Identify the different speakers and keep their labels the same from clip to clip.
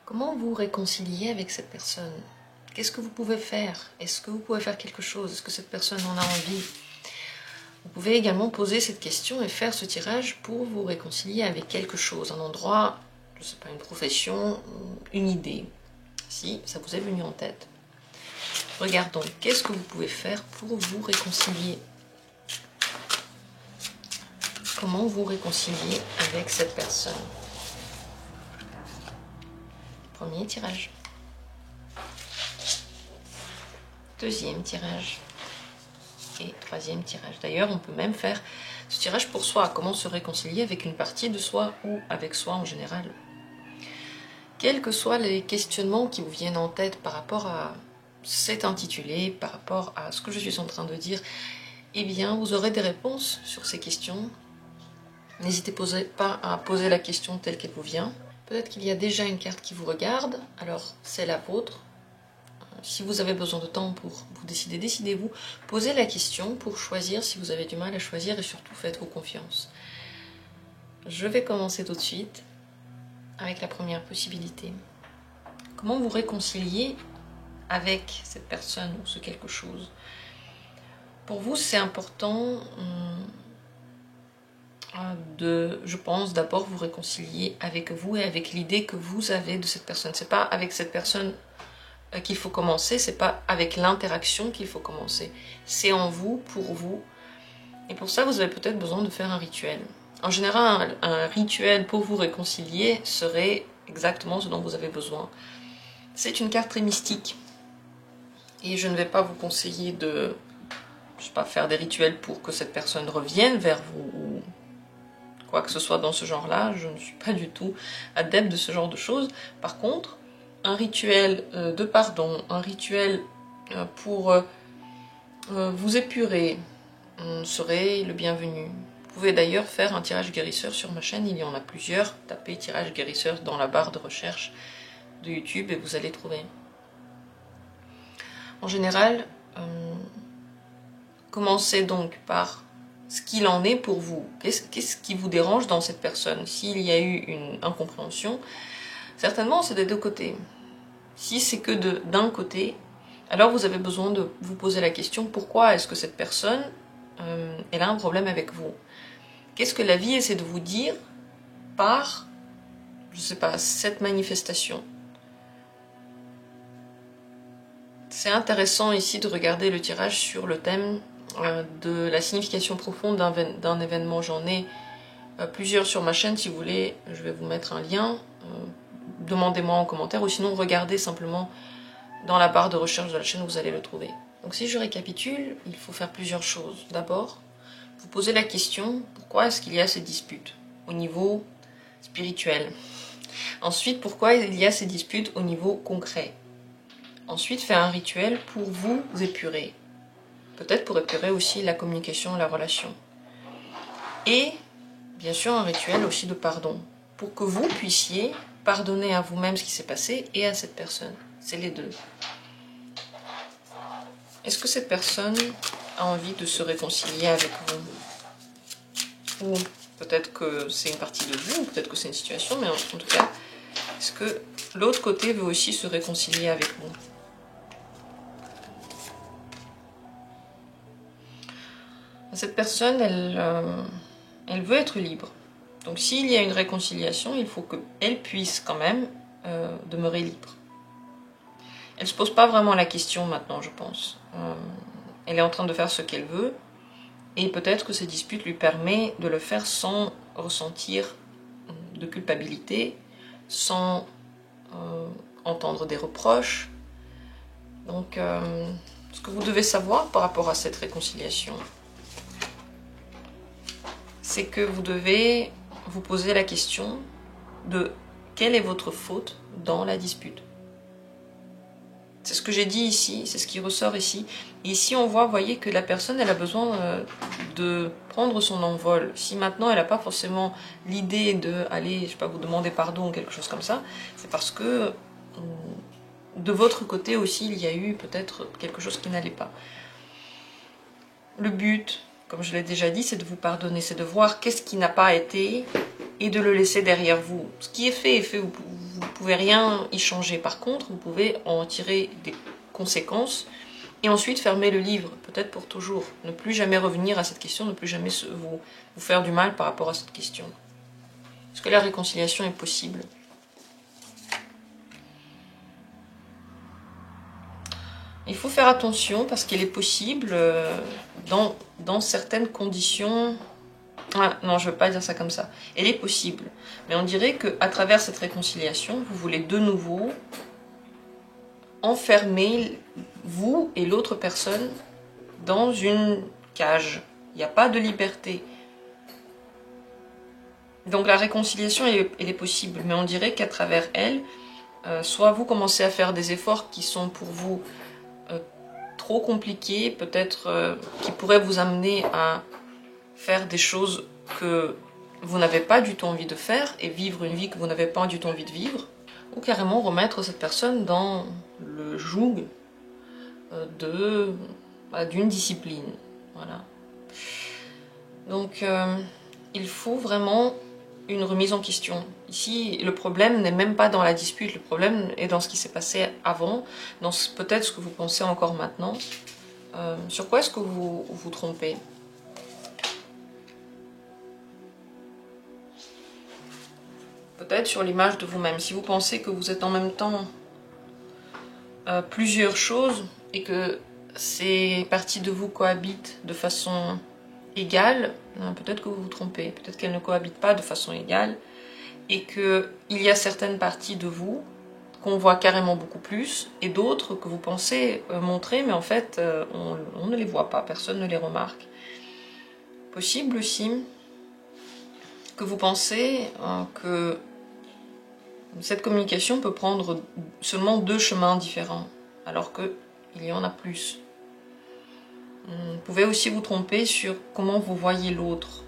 Speaker 1: Comment vous réconcilier avec cette personne? Qu'est-ce que vous pouvez faire? Est-ce que vous pouvez faire quelque chose? Est-ce que cette personne en a envie? Vous pouvez également poser cette question et faire ce tirage pour vous réconcilier avec quelque chose, un endroit, je ne sais pas, une profession, une idée, si ça vous est venu en tête. Regardons, qu'est-ce que vous pouvez faire pour vous réconcilier? Comment vous réconcilier avec cette personne? Premier tirage. Deuxième tirage. Et troisième tirage. D'ailleurs, on peut même faire ce tirage pour soi. Comment se réconcilier avec une partie de soi ou avec soi en général. Quels que soient les questionnements qui vous viennent en tête par rapport à cet intitulé, par rapport à ce que je suis en train de dire, eh bien, vous aurez des réponses sur ces questions. N'hésitez pas à poser la question telle qu'elle vous vient. Peut-être qu'il y a déjà une carte qui vous regarde, alors c'est la vôtre. Si vous avez besoin de temps pour vous décider, décidez-vous. Posez la question pour choisir si vous avez du mal à choisir et surtout faites-vous confiance. Je vais commencer tout de suite avec la première possibilité. Comment vous réconcilier avec cette personne ou ce quelque chose? Pour vous, c'est important de, je pense, d'abord vous réconcilier avec vous et avec l'idée que vous avez de cette personne. C'est pas avec cette personne qu'il faut commencer, c'est pas avec l'interaction qu'il faut commencer. C'est en vous, pour vous. Et pour ça, vous avez peut-être besoin de faire un rituel. En général, un rituel pour vous réconcilier serait exactement ce dont vous avez besoin. C'est une carte très mystique. Et je ne vais pas vous conseiller de, je sais pas, faire des rituels pour que cette personne revienne vers vous ou quoi que ce soit dans ce genre-là. Je ne suis pas du tout adepte de ce genre de choses. Par contre, un rituel de pardon, un rituel pour vous épurer serait le bienvenu. Vous pouvez d'ailleurs faire un tirage guérisseur sur ma chaîne, il y en a plusieurs. Tapez tirage guérisseur dans la barre de recherche de YouTube et vous allez trouver. En général, commencez donc par ce qu'il en est pour vous. Qu'est-ce qui vous dérange dans cette personne? S'il y a eu une incompréhension, certainement c'est des deux côtés. Si c'est que d'un côté, alors vous avez besoin de vous poser la question, pourquoi est-ce que cette personne elle a un problème avec vous? Qu'est-ce que la vie essaie de vous dire par, je sais pas, cette manifestation? C'est intéressant ici de regarder le tirage sur le thème de la signification profonde d'un événement. J'en ai plusieurs sur ma chaîne, si vous voulez, je vais vous mettre un lien. Demandez-moi en commentaire ou sinon regardez simplement dans la barre de recherche de la chaîne, vous allez le trouver. Donc si je récapitule, il faut faire plusieurs choses. D'abord, vous posez la question, pourquoi est-ce qu'il y a ces disputes au niveau spirituel? Ensuite, pourquoi il y a ces disputes au niveau concret? Ensuite, faire un rituel pour vous épurer. Peut-être pour épurer aussi la communication, la relation. Et, bien sûr, un rituel aussi de pardon. Pour que vous puissiez pardonner à vous-même ce qui s'est passé et à cette personne. C'est les deux. Est-ce que cette personne a envie de se réconcilier avec vous? Ou peut-être que c'est une partie de vous, ou peut-être que c'est une situation, mais en tout cas, est-ce que l'autre côté veut aussi se réconcilier avec vous? Cette personne, elle veut être libre. Donc s'il y a une réconciliation, il faut qu'elle puisse quand même demeurer libre. Elle ne se pose pas vraiment la question maintenant, je pense. Elle est en train de faire ce qu'elle veut. Et peut-être que ces disputes lui permettent de le faire sans ressentir de culpabilité, sans entendre des reproches. Donc, ce que vous devez savoir par rapport à cette réconciliation, c'est que vous devez vous poser la question de quelle est votre faute dans la dispute. C'est ce que j'ai dit ici, c'est ce qui ressort ici. Et ici, on voit, voyez, que la personne, elle a besoin de prendre son envol. Si maintenant, elle n'a pas forcément l'idée d'aller, je sais pas, vous demander pardon ou quelque chose comme ça, c'est parce que de votre côté aussi, il y a eu peut-être quelque chose qui n'allait pas. Le but, comme je l'ai déjà dit, c'est de vous pardonner, c'est de voir qu'est-ce qui n'a pas été et de le laisser derrière vous. Ce qui est fait, vous vous ne pouvez rien y changer. Par contre, vous pouvez en tirer des conséquences et ensuite fermer le livre, peut-être pour toujours. Ne plus jamais revenir à cette question, ne plus jamais vous faire du mal par rapport à cette question. Est-ce que la réconciliation est possible? Il faut faire attention parce qu'elle est possible dans certaines conditions. Ah, non, je ne veux pas dire ça comme ça. Elle est possible. Mais on dirait qu'à travers cette réconciliation, vous voulez de nouveau enfermer vous et l'autre personne dans une cage. Il n'y a pas de liberté. Donc la réconciliation, elle est possible. Mais on dirait qu'à travers elle, soit vous commencez à faire des efforts qui sont pour vous trop compliqués, peut-être qui pourraient vous amener à faire des choses que vous n'avez pas du tout envie de faire et vivre une vie que vous n'avez pas du tout envie de vivre, ou carrément remettre cette personne dans le joug d'une discipline. Voilà. Donc il faut vraiment une remise en question. Ici, le problème n'est même pas dans la dispute, le problème est dans ce qui s'est passé avant, dans peut-être ce que vous pensez encore maintenant. Sur quoi est-ce que vous vous trompez? Peut-être sur l'image de vous-même. Si vous pensez que vous êtes en même temps plusieurs choses et que ces parties de vous cohabitent de façon égale, peut-être que vous vous trompez. Peut-être qu'elles ne cohabitent pas de façon égale et qu'il y a certaines parties de vous qu'on voit carrément beaucoup plus et d'autres que vous pensez montrer, mais en fait, on ne les voit pas, personne ne les remarque. Possible aussi que vous pensez que cette communication peut prendre seulement 2 chemins différents, alors qu'il y en a plus. Vous pouvez aussi vous tromper sur comment vous voyez l'autre.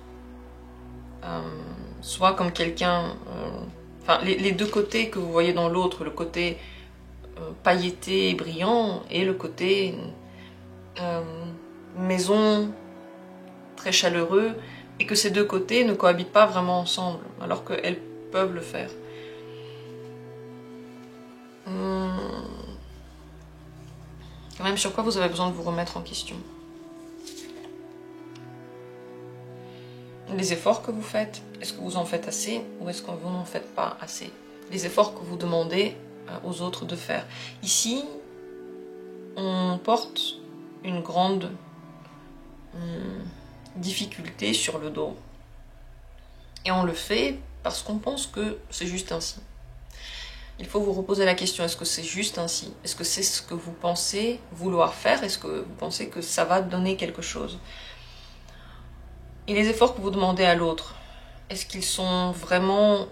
Speaker 1: Soit comme quelqu'un... enfin, les 2 côtés que vous voyez dans l'autre, le côté pailleté et brillant, et le côté maison, très chaleureux, et que ces 2 côtés ne cohabitent pas vraiment ensemble, alors qu'elles peuvent le faire. Quand même, sur quoi vous avez besoin de vous remettre en question? Les efforts que vous faites, est-ce que vous en faites assez ou est-ce que vous n'en faites pas assez? Les efforts que vous demandez aux autres de faire. Ici, on porte une grande difficulté sur le dos. Et on le fait parce qu'on pense que c'est juste ainsi. Il faut vous reposer la question, est-ce que c'est juste ainsi? Est-ce que c'est ce que vous pensez vouloir faire? Est-ce que vous pensez que ça va donner quelque chose? Et les efforts que vous demandez à l'autre, est-ce qu'ils sont vraiment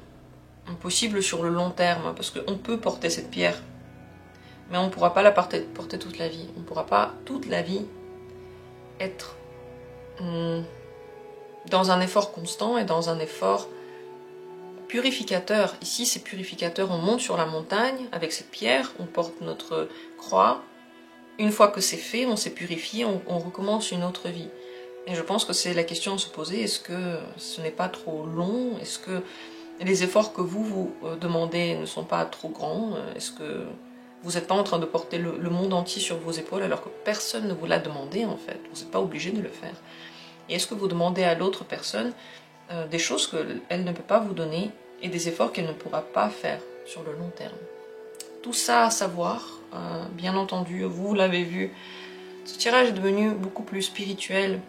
Speaker 1: possibles sur le long terme? Parce qu'on peut porter cette pierre, mais on ne pourra pas la porter toute la vie. On ne pourra pas toute la vie être dans un effort constant et dans un effort purificateur. Ici, c'est purificateur. On monte sur la montagne avec cette pierre, on porte notre croix. Une fois que c'est fait, on s'est purifié, on recommence une autre vie. Et je pense que c'est la question à se poser, est-ce que ce n'est pas trop long? Est-ce que les efforts que vous demandez ne sont pas trop grands? Est-ce que vous n'êtes pas en train de porter le monde entier sur vos épaules alors que personne ne vous l'a demandé en fait? Vous n'êtes pas obligé de le faire. Et est-ce que vous demandez à l'autre personne des choses qu'elle ne peut pas vous donner et des efforts qu'elle ne pourra pas faire sur le long terme? Tout ça à savoir, bien entendu, vous l'avez vu, ce tirage est devenu beaucoup plus spirituel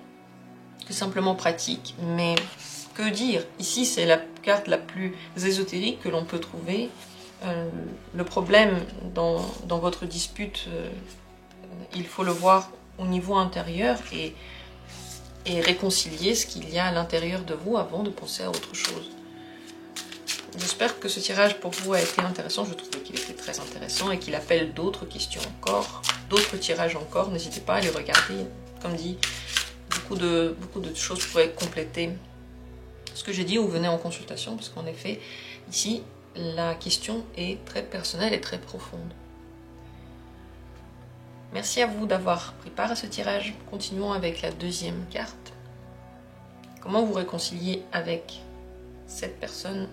Speaker 1: que simplement pratique, mais que dire? Ici, c'est la carte la plus ésotérique que l'on peut trouver. Le problème dans votre dispute, il faut le voir au niveau intérieur et réconcilier ce qu'il y a à l'intérieur de vous avant de penser à autre chose. J'espère que ce tirage pour vous a été intéressant. Je trouvais qu'il était très intéressant et qu'il appelle d'autres questions encore, d'autres tirages encore. N'hésitez pas à les regarder. Comme dit, beaucoup de choses pourraient compléter ce que j'ai dit ou venez en consultation, parce qu'en effet, ici, la question est très personnelle et très profonde. Merci à vous d'avoir pris part à ce tirage. Continuons avec la deuxième carte. Comment vous réconcilier avec cette personne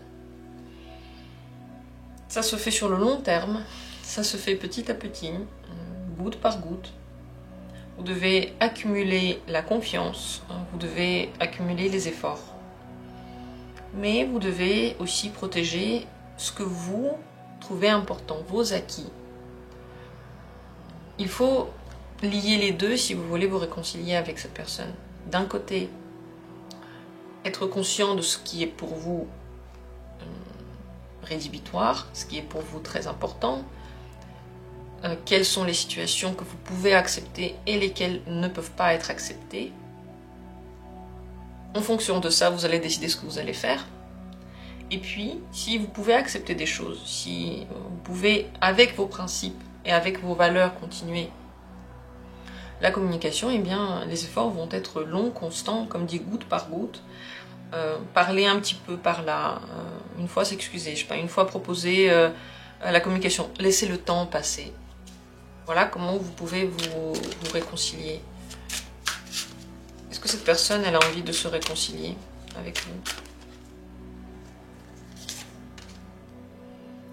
Speaker 1: Ça se fait sur le long terme, ça se fait petit à petit, goutte par goutte. Vous devez accumuler la confiance, vous devez accumuler les efforts. Mais vous devez aussi protéger ce que vous trouvez important, vos acquis. Il faut lier les deux si vous voulez vous réconcilier avec cette personne. D'un côté, être conscient de ce qui est pour vous rédhibitoire, ce qui est pour vous très important, quelles sont les situations que vous pouvez accepter et lesquelles ne peuvent pas être acceptées. En fonction de ça, vous allez décider ce que vous allez faire. Et puis, si vous pouvez accepter des choses, si vous pouvez, avec vos principes et avec vos valeurs, continuer la communication, eh bien, les efforts vont être longs, constants, comme dit goutte par goutte. Parler un petit peu par là, une fois s'excuser, je sais pas, une fois proposer la communication, laisser le temps passer. Voilà comment vous pouvez vous réconcilier. Est-ce que cette personne, elle a envie de se réconcilier avec vous?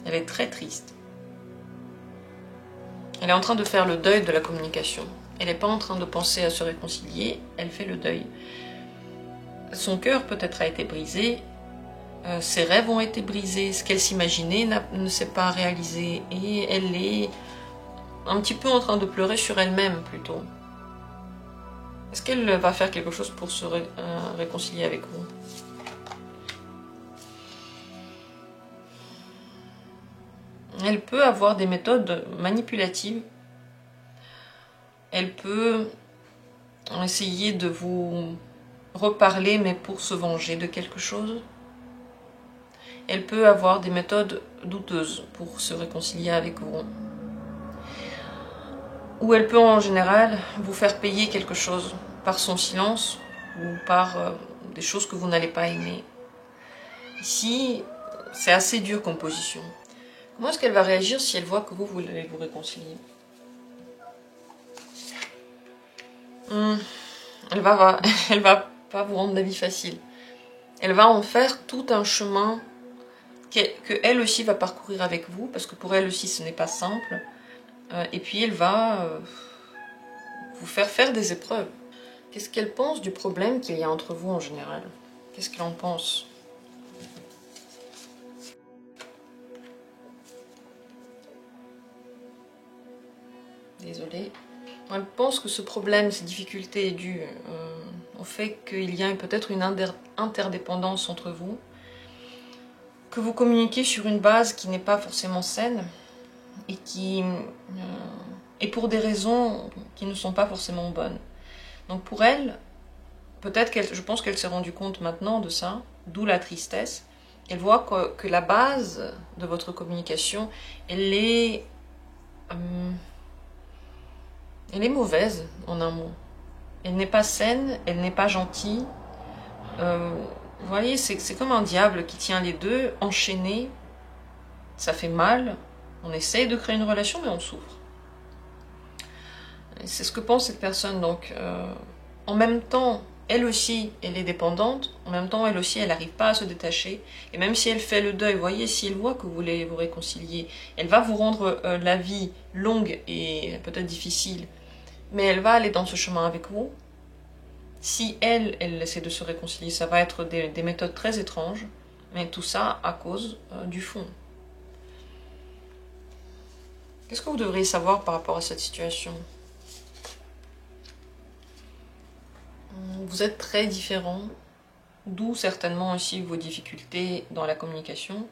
Speaker 1: Elle est très triste. Elle est en train de faire le deuil de la communication. Elle n'est pas en train de penser à se réconcilier, elle fait le deuil. Son cœur peut-être a été brisé, ses rêves ont été brisés, ce qu'elle s'imaginait ne s'est pas réalisé et elle est un petit peu en train de pleurer sur elle-même plutôt. Est-ce qu'elle va faire quelque chose pour se réconcilier avec vous? Elle peut avoir des méthodes manipulatives. Elle peut essayer de vous reparler, mais pour se venger de quelque chose. Elle peut avoir des méthodes douteuses pour se réconcilier avec vous. Ou elle peut en général vous faire payer quelque chose par son silence ou par des choses que vous n'allez pas aimer. Ici, c'est assez dur comme position. Comment est-ce qu'elle va réagir si elle voit que vous voulez vous réconcilier? Elle va pas vous rendre la vie facile. Elle va en faire tout un chemin que elle aussi va parcourir avec vous, parce que pour elle aussi ce n'est pas simple. Et puis elle va vous faire des épreuves. Qu'est-ce qu'elle pense du problème qu'il y a entre vous en général? Qu'est-ce qu'elle en pense? Désolée. Elle pense que ce problème, ces difficultés est dû au fait qu'il y a peut-être une interdépendance entre vous, que vous communiquez sur une base qui n'est pas forcément saine et qui est pour des raisons qui ne sont pas forcément bonnes. Donc pour elle, peut-être je pense qu'elle s'est rendue compte maintenant de ça, d'où la tristesse. Elle voit que la base de votre communication, elle est mauvaise, en un mot. Elle n'est pas saine, elle n'est pas gentille. Vous voyez, c'est comme un diable qui tient les deux, enchaînés. Ça fait mal. On essaye de créer une relation, mais on souffre. C'est ce que pense cette personne. Donc, en même temps, elle aussi, elle est dépendante. En même temps, elle aussi, elle n'arrive pas à se détacher. Et même si elle fait le deuil, vous voyez, si elle voit que vous voulez vous réconcilier, elle va vous rendre la vie longue et peut-être difficile. Mais elle va aller dans ce chemin avec vous. Si elle essaie de se réconcilier, ça va être des méthodes très étranges. Mais tout ça à cause du fond. Qu'est-ce que vous devriez savoir par rapport à cette situation? Vous êtes très différents, d'où certainement aussi vos difficultés dans la communication.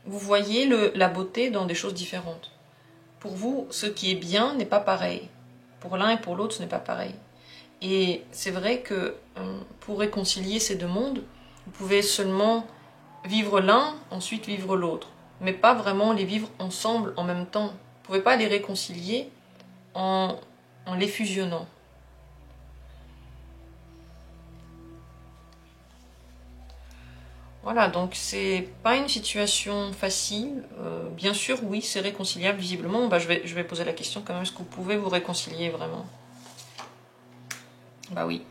Speaker 1: Vous voyez la beauté dans des choses différentes. Pour vous, ce qui est bien n'est pas pareil. Pour l'un et pour l'autre, ce n'est pas pareil. Et c'est vrai que pour réconcilier ces deux mondes, vous pouvez seulement vivre l'un, ensuite vivre l'autre. Mais pas vraiment les vivre ensemble en même temps. Vous ne pouvez pas les réconcilier en les fusionnant. Voilà, donc c'est pas une situation facile. Bien sûr, oui, c'est réconciliable visiblement. Bah, je vais poser la question quand même, est-ce que vous pouvez vous réconcilier vraiment? Bah oui.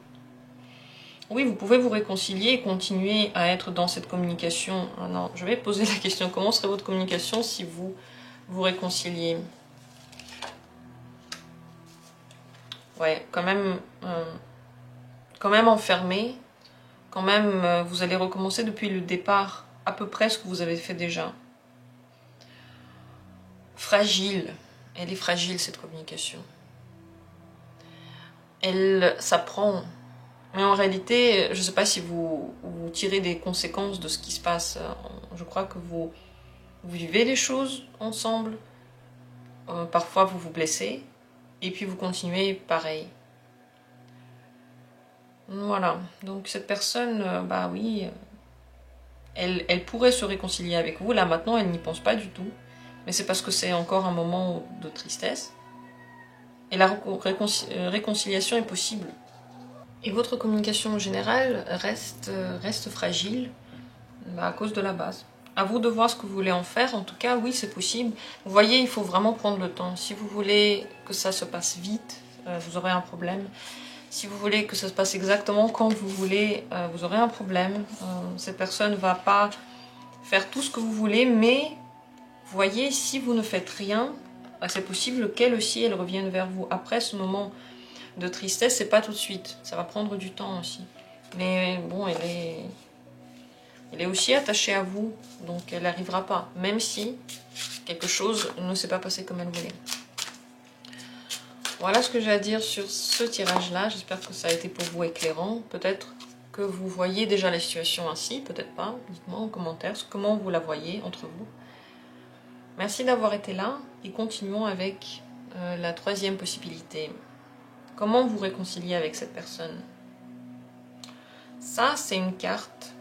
Speaker 1: Oui, vous pouvez vous réconcilier et continuer à être dans cette communication. Ah non, je vais poser la question, comment serait votre communication si vous vous réconciliez? Ouais, quand même enfermé, quand même vous allez recommencer depuis le départ, à peu près ce que vous avez fait déjà. Fragile, elle est fragile cette communication. Elle s'apprend. Mais en réalité, je ne sais pas si vous tirez des conséquences de ce qui se passe. Je crois que vous vivez les choses ensemble. Parfois, vous vous blessez. Et puis, vous continuez pareil. Voilà. Donc, cette personne, bah oui, elle pourrait se réconcilier avec vous. Là, maintenant, elle n'y pense pas du tout. Mais c'est parce que c'est encore un moment de tristesse. Et la réconciliation est possible. Et votre communication générale reste fragile à cause de la base. À vous de voir ce que vous voulez en faire. En tout cas, oui, c'est possible. Vous voyez, il faut vraiment prendre le temps. Si vous voulez que ça se passe vite, vous aurez un problème. Si vous voulez que ça se passe exactement quand vous voulez, vous aurez un problème. Cette personne ne va pas faire tout ce que vous voulez, mais vous voyez, si vous ne faites rien, c'est possible qu'elle aussi, elle revienne vers vous. Après ce moment de tristesse, c'est pas tout de suite. Ça va prendre du temps aussi. Mais bon, elle est aussi attachée à vous, donc elle n'arrivera pas. Même si quelque chose ne s'est pas passé comme elle voulait. Voilà ce que j'ai à dire sur ce tirage-là. J'espère que ça a été pour vous éclairant. Peut-être que vous voyez déjà la situation ainsi, peut-être pas. Dites-moi en commentaire comment vous la voyez entre vous. Merci d'avoir été là et continuons avec la troisième possibilité. Comment vous réconcilier avec cette personne? Ça, c'est une carte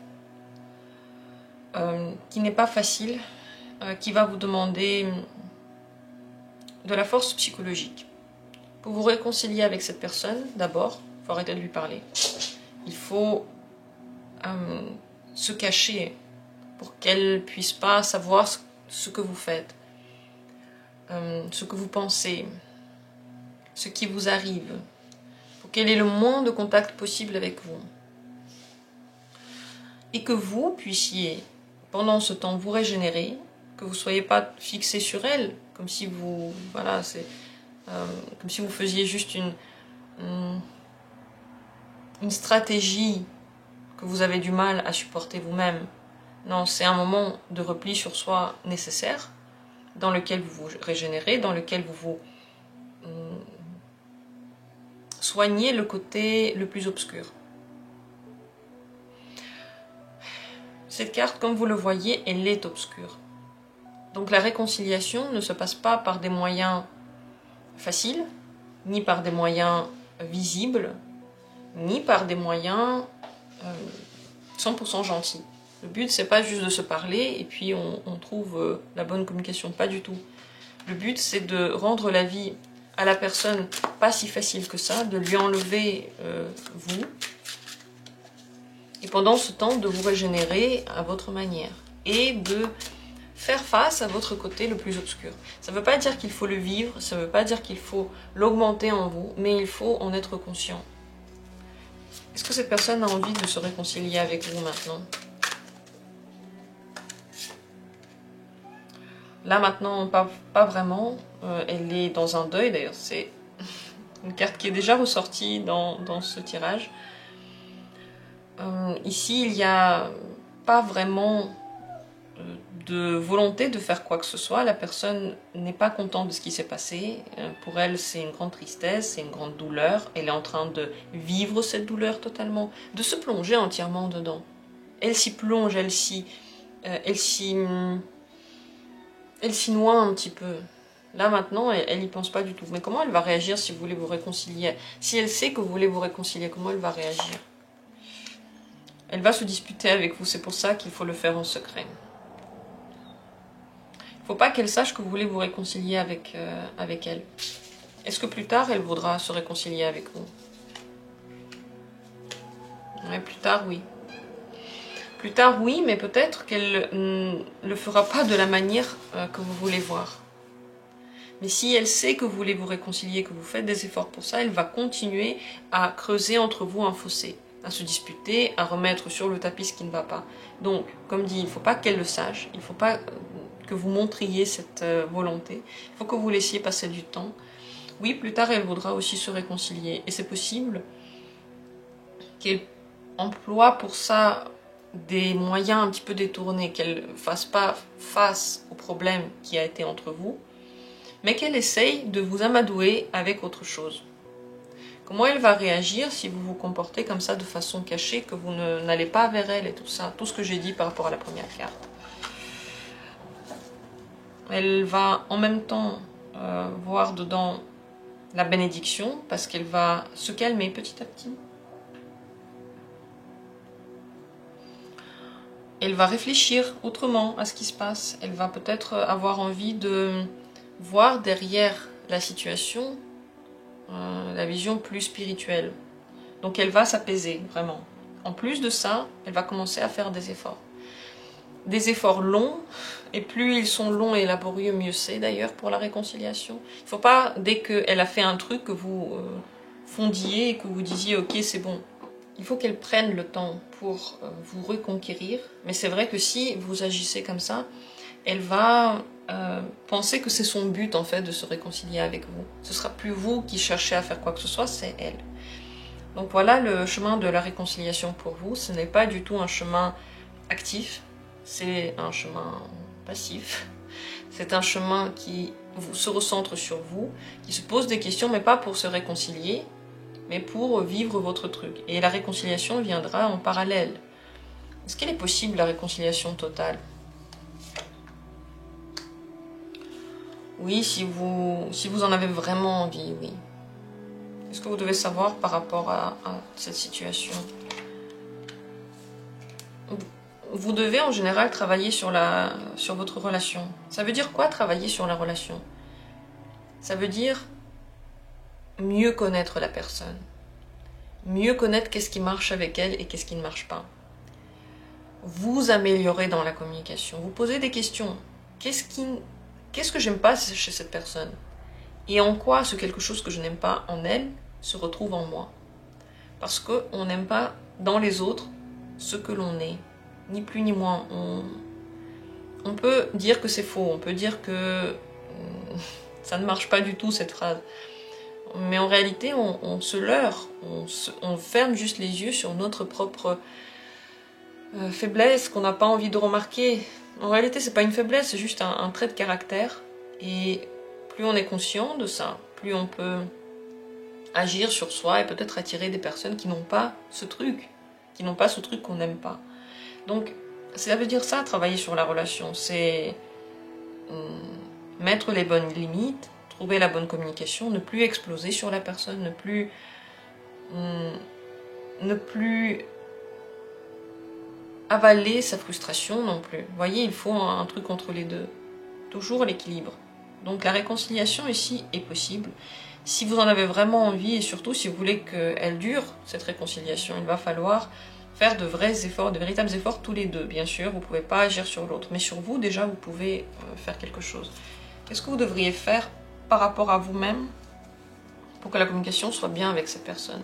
Speaker 1: qui n'est pas facile, qui va vous demander de la force psychologique. Pour vous réconcilier avec cette personne, d'abord, il faut arrêter de lui parler. Il faut se cacher pour qu'elle ne puisse pas savoir ce que vous faites, ce que vous pensez, ce qui vous arrive, pour qu'elle ait le moins de contact possible avec vous. Et que vous puissiez, pendant ce temps, vous régénérer, que vous ne soyez pas fixé sur elle, comme si vous, voilà, comme si vous faisiez juste une stratégie que vous avez du mal à supporter vous-même. Non, c'est un moment de repli sur soi nécessaire, dans lequel vous vous régénérez, dans lequel vous soignez le côté le plus obscur. Cette carte, comme vous le voyez, elle est obscure. Donc la réconciliation ne se passe pas par des moyens faciles, ni par des moyens visibles, ni par des moyens 100% gentils. Le but, c'est pas juste de se parler et puis on trouve la bonne communication, pas du tout. Le but, c'est de rendre la vie à la personne pas si facile que ça, de lui enlever vous, et pendant ce temps, de vous régénérer à votre manière et de faire face à votre côté le plus obscur. Ça ne veut pas dire qu'il faut le vivre, ça ne veut pas dire qu'il faut l'augmenter en vous, mais il faut en être conscient. Est-ce que cette personne a envie de se réconcilier avec vous maintenant? Là maintenant, pas vraiment. Elle est dans un deuil, d'ailleurs c'est une carte qui est déjà ressortie dans ce tirage. Ici, il n'y a pas vraiment de volonté de faire quoi que ce soit. La personne n'est pas contente de ce qui s'est passé. Pour elle, c'est une grande tristesse, c'est une grande douleur. Elle est en train de vivre cette douleur totalement, de se plonger entièrement dedans. Elle s'y plonge, elle s'y noie un petit peu. Là maintenant, elle n'y pense pas du tout. Mais comment elle va réagir si vous voulez vous réconcilier? Si elle sait que vous voulez vous réconcilier, comment elle va réagir? Elle va se disputer avec vous, c'est pour ça qu'il faut le faire en secret. Il ne faut pas qu'elle sache que vous voulez vous réconcilier avec elle. Est-ce que plus tard, elle voudra se réconcilier avec vous? Ouais, plus tard, oui. Plus tard, oui, mais peut-être qu'elle ne le fera pas de la manière que vous voulez voir. Mais si elle sait que vous voulez vous réconcilier, que vous faites des efforts pour ça, elle va continuer à creuser entre vous un fossé. à se disputer, à remettre sur le tapis ce qui ne va pas. Donc, comme dit, il ne faut pas qu'elle le sache, il ne faut pas que vous montriez cette volonté, il faut que vous laissiez passer du temps. Oui, plus tard, elle voudra aussi se réconcilier, et c'est possible qu'elle emploie pour ça des moyens un petit peu détournés, qu'elle ne fasse pas face au problème qui a été entre vous, mais qu'elle essaye de vous amadouer avec autre chose. Comment elle va réagir si vous vous comportez comme ça de façon cachée, que vous n'allez pas vers elle et tout ça, tout ce que j'ai dit par rapport à la première carte. Elle va en même temps voir dedans la bénédiction, parce qu'elle va se calmer petit à petit. Elle va réfléchir autrement à ce qui se passe. Elle va peut-être avoir envie de voir derrière la situation la vision plus spirituelle. Donc elle va s'apaiser, vraiment. En plus de ça, elle va commencer à faire des efforts. Des efforts longs, et plus ils sont longs et laborieux, mieux c'est d'ailleurs pour la réconciliation. Il ne faut pas, dès qu'elle a fait un truc, que vous fondiez et que vous disiez « ok, c'est bon ». Il faut qu'elle prenne le temps pour vous reconquérir. Mais c'est vrai que si vous agissez comme ça, elle va penser que c'est son but en fait de se réconcilier avec vous. Ce sera plus vous qui cherchez à faire quoi que ce soit, c'est elle. Donc voilà le chemin de la réconciliation pour vous. Ce n'est pas du tout un chemin actif, c'est un chemin passif. C'est un chemin qui se recentre sur vous, qui se pose des questions, mais pas pour se réconcilier, mais pour vivre votre truc. Et la réconciliation viendra en parallèle. Est-ce qu'elle est possible, la réconciliation totale? Oui, si vous en avez vraiment envie, oui. Qu'est-ce que vous devez savoir par rapport à cette situation? Vous devez en général travailler sur votre relation. Ça veut dire quoi, travailler sur la relation? Ça veut dire mieux connaître la personne. Mieux connaître qu'est-ce qui marche avec elle et qu'est-ce qui ne marche pas. Vous améliorer dans la communication. Vous posez des questions. Qu'est-ce que j'aime pas chez cette personne? Et en quoi ce quelque chose que je n'aime pas en elle se retrouve en moi? Parce qu'on n'aime pas dans les autres ce que l'on est. Ni plus ni moins. On peut dire que c'est faux. On peut dire que ça ne marche pas du tout cette phrase. Mais en réalité, on se leurre. On ferme juste les yeux sur notre propre faiblesse qu'on n'a pas envie de remarquer. En réalité, c'est pas une faiblesse, c'est juste un trait de caractère. Et plus on est conscient de ça, plus on peut agir sur soi et peut-être attirer des personnes qui n'ont pas ce truc, qu'on n'aime pas. Donc, ça veut dire ça, travailler sur la relation. C'est mettre les bonnes limites, trouver la bonne communication, ne plus exploser sur la personne, ne plus avaler sa frustration non plus. Vous voyez, il faut un truc entre les deux. Toujours l'équilibre. Donc la réconciliation ici est possible. Si vous en avez vraiment envie et surtout si vous voulez qu'elle dure, cette réconciliation, il va falloir faire de vrais efforts, de véritables efforts tous les deux. Bien sûr, vous ne pouvez pas agir sur l'autre, mais sur vous déjà vous pouvez faire quelque chose. Qu'est-ce que vous devriez faire par rapport à vous-même pour que la communication soit bien avec cette personne?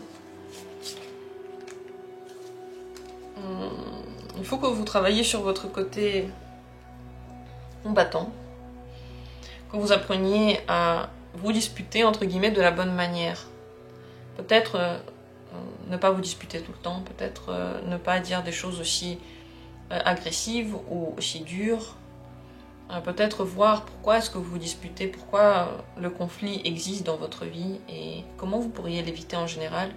Speaker 1: Il faut que vous travailliez sur votre côté combattant, que vous appreniez à vous disputer entre guillemets de la bonne manière. Peut-être ne pas vous disputer tout le temps, peut-être ne pas dire des choses aussi agressives ou aussi dures. Peut-être voir pourquoi est-ce que vous vous disputez, pourquoi le conflit existe dans votre vie et comment vous pourriez l'éviter en général.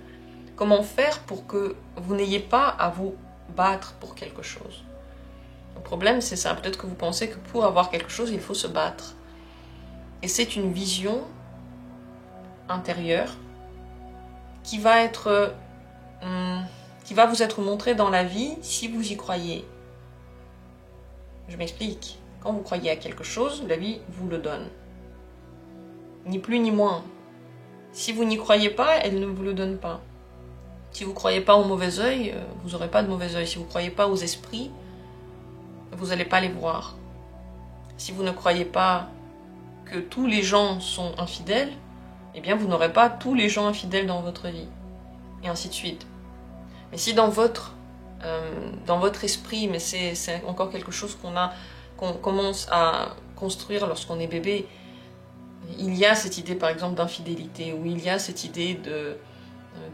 Speaker 1: Comment faire pour que vous n'ayez pas à vous battre pour quelque chose. Le problème, c'est ça. Peut-être que vous pensez que pour avoir quelque chose, il faut se battre. Et c'est une vision intérieure qui va vous être montrée dans la vie si vous y croyez. Je m'explique. Quand vous croyez à quelque chose, la vie vous le donne. Ni plus ni moins. Si vous n'y croyez pas, elle ne vous le donne pas. Si vous ne croyez pas au mauvais œil, vous n'aurez pas de mauvais œil. Si vous ne croyez pas aux esprits, vous n'allez pas les voir. Si vous ne croyez pas que tous les gens sont infidèles, eh bien vous n'aurez pas tous les gens infidèles dans votre vie. Et ainsi de suite. Mais si dans votre esprit, mais c'est encore quelque chose qu'on commence à construire lorsqu'on est bébé, il y a cette idée par exemple d'infidélité, ou il y a cette idée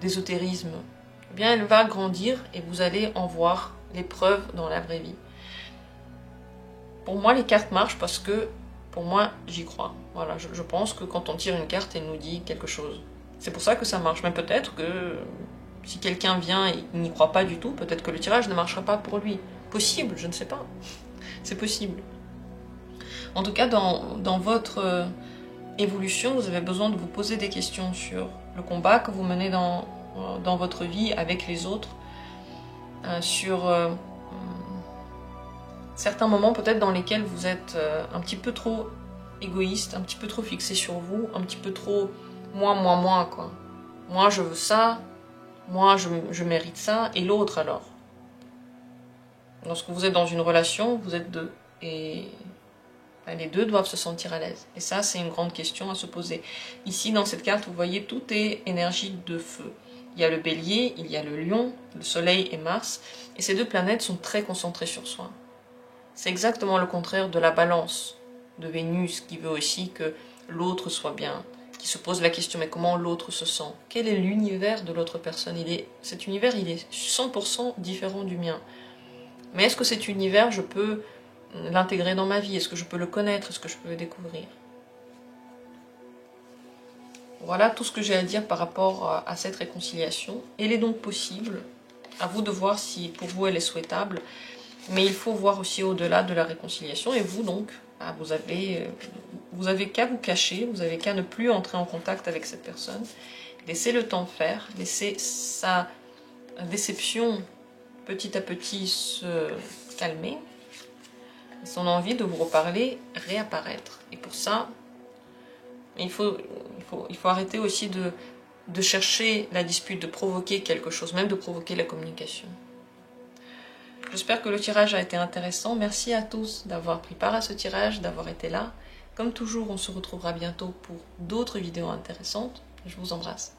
Speaker 1: d'ésotérisme, eh bien elle va grandir et vous allez en voir les preuves dans la vraie vie. Pour moi, les cartes marchent parce que, pour moi, j'y crois. Voilà, je pense que quand on tire une carte, elle nous dit quelque chose. C'est pour ça que ça marche. Mais peut-être que si quelqu'un vient et n'y croit pas du tout, peut-être que le tirage ne marchera pas pour lui. Possible, je ne sais pas. C'est possible. En tout cas, dans votre évolution, vous avez besoin de vous poser des questions sur le combat que vous menez dans votre vie avec les autres, sur certains moments peut-être dans lesquels vous êtes un petit peu trop égoïste, un petit peu trop fixé sur vous, un petit peu trop moi, quoi. Moi, je veux ça, moi, je mérite ça, et l'autre alors. Lorsque vous êtes dans une relation, vous êtes deux, et les deux doivent se sentir à l'aise. Et ça, c'est une grande question à se poser. Ici, dans cette carte, vous voyez, tout est énergie de feu. Il y a le bélier, il y a le lion, le soleil et Mars, et ces deux planètes sont très concentrées sur soi. C'est exactement le contraire de la balance de Vénus, qui veut aussi que l'autre soit bien, qui se pose la question, mais comment l'autre se sent? Quel est l'univers de l'autre personne? Cet univers, il est 100% différent du mien. Mais est-ce que cet univers, je peux l'intégrer dans ma vie? Est-ce que je peux le connaître? Est-ce que je peux le découvrir? Voilà tout ce que j'ai à dire par rapport à cette réconciliation. Elle est donc possible. À vous de voir si pour vous elle est souhaitable. Mais il faut voir aussi au-delà de la réconciliation. Et vous donc, vous avez qu'à vous cacher, vous avez qu'à ne plus entrer en contact avec cette personne. Laissez le temps faire, laissez sa déception petit à petit se calmer. Son envie de vous reparler réapparaître. Et pour ça, il faut arrêter aussi de chercher la dispute, de provoquer quelque chose, même de provoquer la communication. J'espère que le tirage a été intéressant. Merci à tous d'avoir pris part à ce tirage, d'avoir été là. Comme toujours, on se retrouvera bientôt pour d'autres vidéos intéressantes. Je vous embrasse.